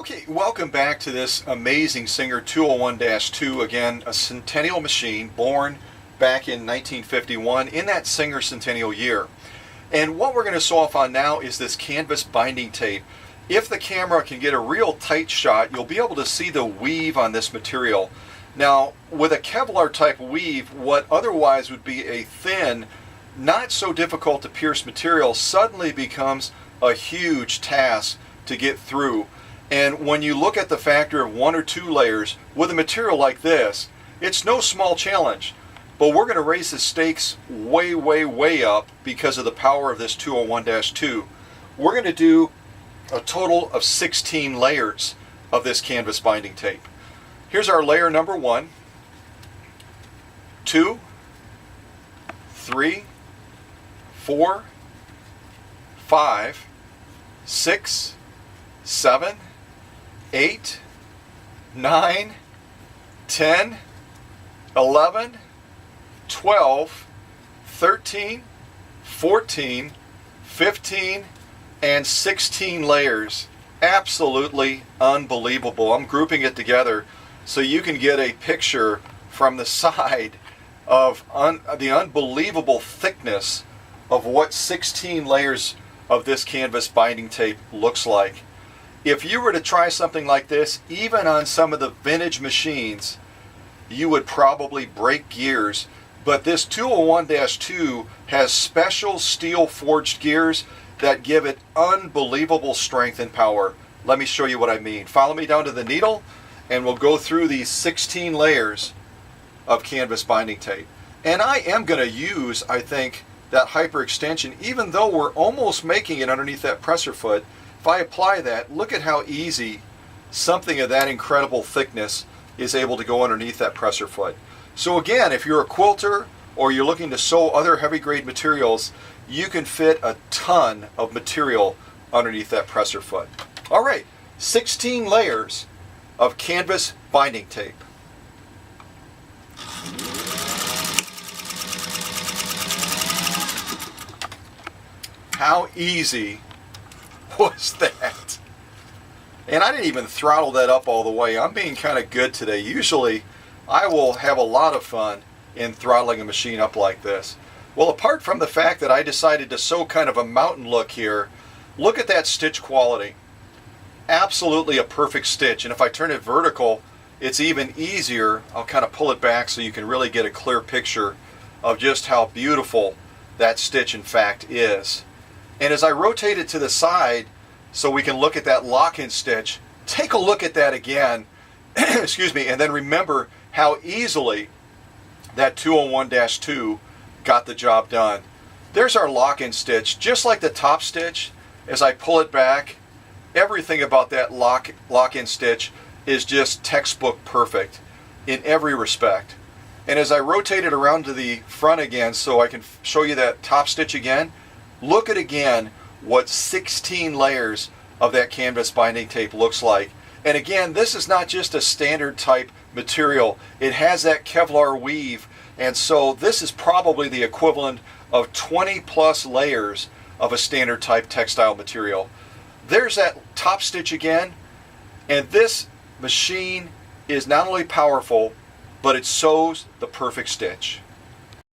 Okay, welcome back to this amazing Singer 201-2, again, a Centennial machine born back in 1951 in that Singer Centennial year. And what we're going to sew off on now is this canvas binding tape. If the camera can get a real tight shot, you'll be able to see the weave on this material. Now, with a Kevlar type weave, what otherwise would be a thin, not so difficult to pierce material suddenly becomes a huge task to get through. And when you look at the factor of 1 or 2 layers with a material like this, it's no small challenge. But we're going to raise the stakes way, way, way up because of the power of this 201-2. We're going to do a total of 16 layers of this canvas binding tape. Here's our layer number 1, 2, 3, 4, 5, 6, 7, 8, 9, 10, 11, 12, 13, 14, 15, and 16 layers. Absolutely unbelievable. I'm grouping it together so you can get a picture from the side of the unbelievable thickness of what 16 layers of this canvas binding tape looks like. If you were to try something like this, even on some of the vintage machines, you would probably break gears. But this 201-2 has special steel forged gears that give it unbelievable strength and power. Let me show you what I mean. Follow me down to the needle and we'll go through these 16 layers of canvas binding tape. And I am going to use, I think, that hyperextension, even though we're almost making it underneath that presser foot. If I apply that, look at how easy something of that incredible thickness is able to go underneath that presser foot. So again, if you're a quilter or you're looking to sew other heavy grade materials, you can fit a ton of material underneath that presser foot. All right, 16 layers of canvas binding tape. How easy was that? And I didn't even throttle that up all the way. I'm being kind of good today. Usually I will have a lot of fun in throttling a machine up like this. Well, apart from the fact that I decided to sew kind of a mountain look here, look at that stitch quality. Absolutely a perfect stitch. And if I turn it vertical, it's even easier. I'll kind of pull it back so you can really get a clear picture of just how beautiful that stitch in fact is. And as I rotate it to the side so we can look at that lock-in stitch, take a look at that again, excuse me, and then remember how easily that 201-2 got the job done. There's our lock-in stitch. Just like the top stitch, as I pull it back, everything about that lock-in stitch is just textbook perfect in every respect. And as I rotate it around to the front again so I can show you that top stitch again, look at again what 16 layers of that canvas binding tape looks like. And again, this is not just a standard type material. It has that Kevlar weave, and so this is probably the equivalent of 20 plus layers of a standard type textile material. There's that top stitch again, and this machine is not only powerful, but it sews the perfect stitch.